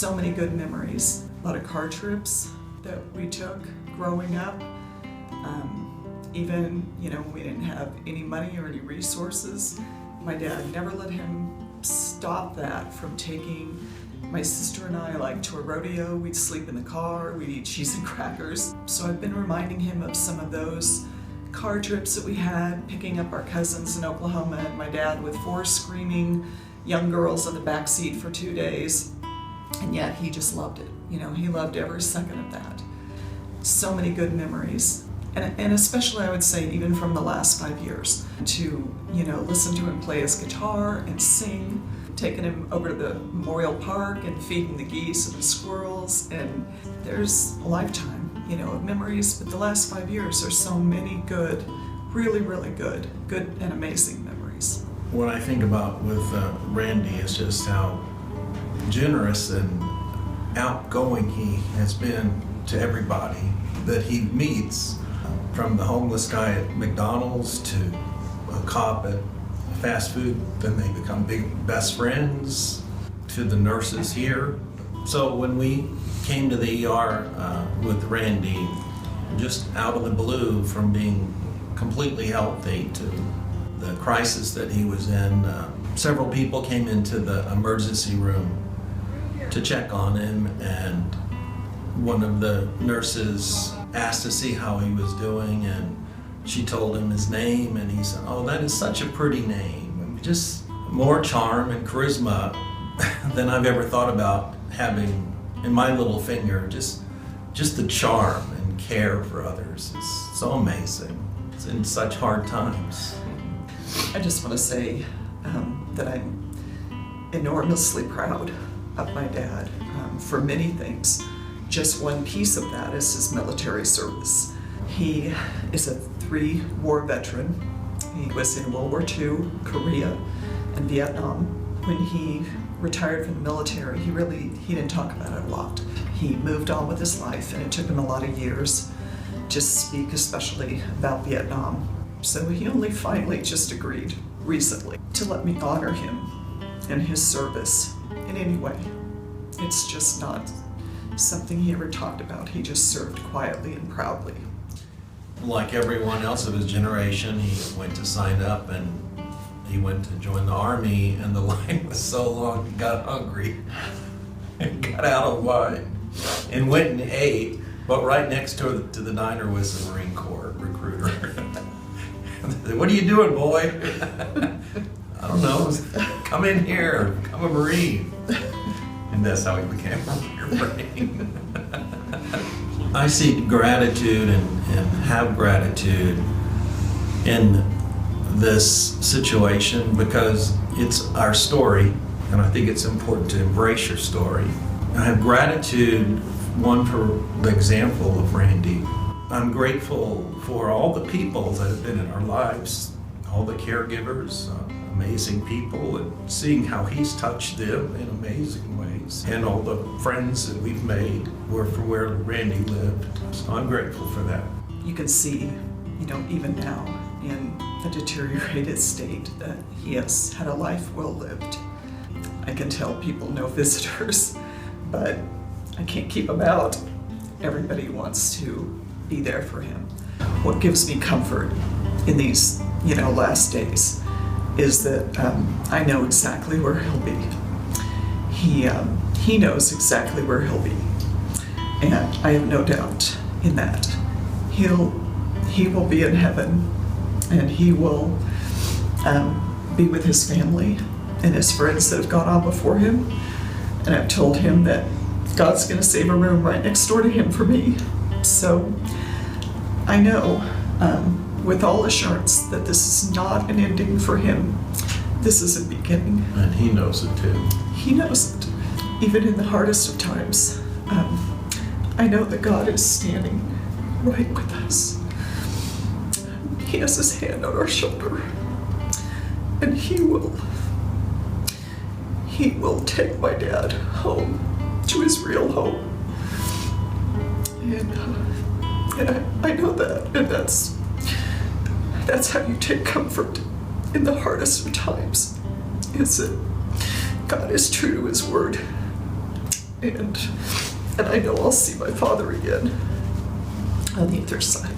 so many good memories. A lot of car trips that we took growing up. Even, when we didn't have any money or any resources, my dad never let him stop that from taking my sister and I, like, to a rodeo. We'd sleep in the car, we'd eat cheese and crackers. So I've been reminding him of some of those car trips that we had, picking up our cousins in Oklahoma, and my dad with 4 screaming young girls in the back seat for 2 days. And yet he just loved it. He loved every second of that. So many good memories. And especially, I would say, even from the last 5 years, to, listen to him play his guitar and sing, taking him over to the Memorial Park and feeding the geese and the squirrels. And there's a lifetime, of memories, but the last 5 years, there's so many good, really, really good and amazing memories. What I think about with Randy is just how generous and outgoing he has been to everybody that he meets, from the homeless guy at McDonald's to a cop at fast food. Then they become best friends, to the nurses here. So when we came to the ER with Randy, just out of the blue, from being completely healthy to the crisis that he was in, several people came into the emergency room to check on him, and one of the nurses asked to see how he was doing, and she told him his name, and he said, "Oh, that is such a pretty name." And just more charm and charisma than I've ever thought about having in my little finger. Just the charm and care for others is so amazing. It's in such hard times. I just want to say that I'm enormously proud of my dad for many things. Just one piece of that is his military service. He is a 3-war veteran. He was in World War II, Korea, and Vietnam. When he retired from the military, he didn't talk about it a lot. He moved on with his life, and it took him a lot of years to speak, especially about Vietnam. So he only finally just agreed recently to let me honor him and his service in any way. It's just not something he ever talked about. He just served quietly and proudly. Like everyone else of his generation, he went to sign up, and he went to join the Army, and the line was so long he got hungry and got out of line and went and ate. But right next to the diner was the Marine Corps recruiter. "What are you doing, boy?" "I don't know. Come in here. Become a Marine." And that's how he became a Marine. I see gratitude and have gratitude in this situation because it's our story, and I think it's important to embrace your story. I have gratitude, one, for the example of Randy. I'm grateful for all the people that have been in our lives, all the caregivers, amazing people, and seeing how he's touched them in amazing ways, and all the friends that we've made were from where Randy lived. So I'm grateful for that. You can see, even now in a deteriorated state, that he has had a life well lived. I can tell people no visitors, but I can't keep him out. Everybody wants to be there for him. What gives me comfort in these, last days is that I know exactly where he'll be. He knows exactly where he'll be, and I have no doubt in that. He will be in heaven, and he will be with his family and his friends that have gone on before him. And I've told him that God's going to save a room right next door to him for me. So I know with all assurance that this is not an ending for him. This is a beginning. And he knows it too. He knows it. Even in the hardest of times, I know that God is standing right with us. He has his hand on our shoulder, and he will take my dad home to his real home. And I know that, and that's how you take comfort in the hardest of times, is that God is true to his word, and I know I'll see my father again on the other side.